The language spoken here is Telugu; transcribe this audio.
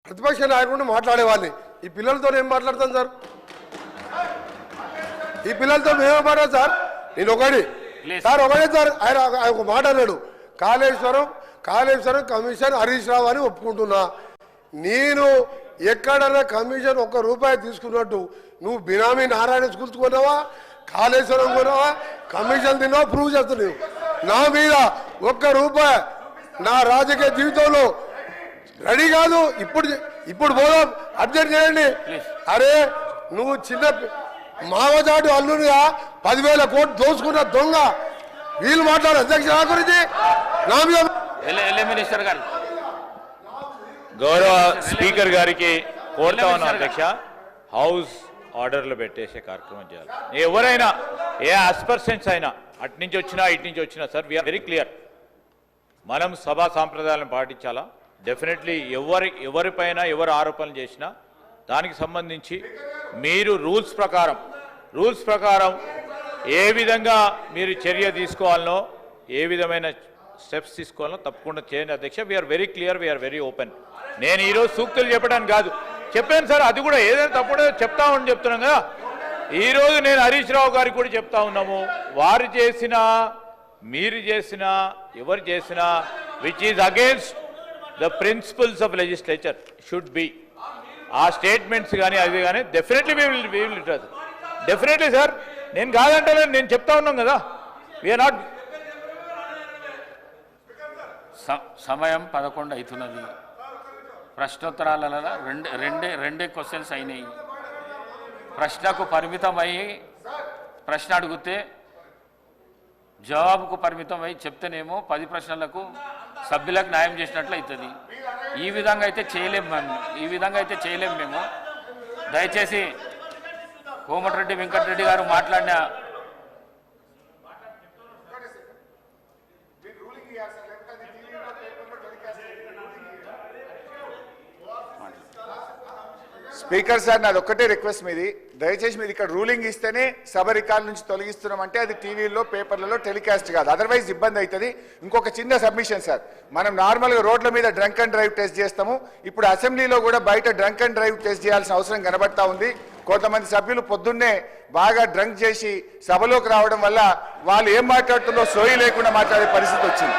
ప్రతిపక్ష నాయకుడు మాట్లాడేవాళ్ళని ఈ పిల్లలతో ఏం మాట్లాడతాను సార్? ఈ పిల్లలతో మేమే మాట్లాడు సార్. నేను ఒకటి సార్ ఆయన ఒక మాట అన్నాడు, కాళేశ్వరం కమిషన్ హరీష్ రావు అని ఒప్పుకుంటున్నా. నేను ఎక్కడన్నా కమిషన్ ₹1 తీసుకున్నట్టు నువ్వు బినామీ నారాయణ స్కూల్స్ కొన్నావా, కాళేశ్వరం కొన్నావా, కమిషన్ తిన్నావా ప్రూవ్ చేస్తున్నావు. నా మీద ₹1 నా రాజకీయ జీవితంలో రెడీ కాదు. ఇప్పుడు పోదాం, అర్జెంట్ చేయండి. అరే నువ్వు చిన్న మావజాటు అల్లునిగా 10,000 కోట్లు దోచుకున్న దొంగ. వీళ్ళు మాట్లాడు అధ్యక్ష నా గురించి నా మీద. మినిస్టర్ గారు గౌరవ స్పీకర్ గారికి కోరుతా ఉన్నా అధ్యక్ష, హౌస్ ఆర్డర్లు పెట్టేసే కార్యక్రమం చేయాలి. ఎవరైనా ఏ ఆస్పర్సెన్స్ అయినా అటు నుంచి వచ్చినా ఇటు నుంచి వచ్చినా సార్, వీఆర్ వెరీ క్లియర్. మనం సభా సాంప్రదాయాలను పాటించాలా. డెఫినెట్లీ ఎవరిపైన ఎవరు ఆరోపణలు చేసినా దానికి సంబంధించి మీరు రూల్స్ ప్రకారం ఏ విధంగా మీరు చర్య తీసుకోవాలనో, ఏ విధమైన స్టెప్స్ తీసుకోవాలనో తప్పకుండా చేయండి అధ్యక్ష. We're very clear, we're very open. నేను ఈరోజు సూక్తులు చెప్పడానికి కాదు, చెప్పాను సార్. అది కూడా ఏదైనా తప్పుడో చెప్తామని చెప్తున్నాం కదా. ఈరోజు నేను హరీష్ రావు గారికి కూడా చెప్తా ఉన్నాము, వారు చేసినా మీరు చేసినా ఎవరు చేసినా which is against the principles of legislature should be. ఆ స్టేట్మెంట్స్ కానీ అవి కానీ definitely we will definitely sir. నేను కాదంటే నేను చెప్తా ఉన్నాం కదా. We're not. సమయం 11 అవుతున్నది. ప్రశ్నోత్తరాలలో రెండే క్వశ్చన్స్ అయినాయి. ప్రశ్నకు పరిమితమై ప్రశ్న అడిగితే జవాబుకు పరిమితమై చెప్తేనేమో 10 ప్రశ్నలకు సభ్యులకు న్యాయం చేసినట్లు అవుతుంది. ఈ విధంగా అయితే చేయలేము మేము. దయచేసి కోమటిరెడ్డి వెంకటరెడ్డి గారు మాట్లాడిన స్పీకర్ సార్, నాది ఒక్కటే రిక్వెస్ట్ మీది, దయచేసి మీరు ఇక్కడ రూలింగ్ ఇస్తేనే సభ రికార్డు నుంచి తొలగిస్తున్నామంటే అది టీవీలో పేపర్లలో టెలికాస్ట్ కాదు, అదర్వైజ్ ఇబ్బంది అవుతుంది. ఇంకొక చిన్న సబ్మిషన్ సార్, మనం నార్మల్గా రోడ్ల మీద డ్రంక్ అండ్ డ్రైవ్ టెస్ట్ చేస్తాము. ఇప్పుడు అసెంబ్లీలో కూడా బయట డ్రంక్ అండ్ డ్రైవ్ టెస్ట్ చేయాల్సిన అవసరం కనబడతా ఉంది. కొంతమంది సభ్యులు పొద్దున్నే బాగా డ్రంక్ చేసి సభలోకి రావడం వల్ల వాళ్ళు ఏం మాట్లాడుతుందో సోయి లేకుండా మాట్లాడే పరిస్థితి వచ్చింది.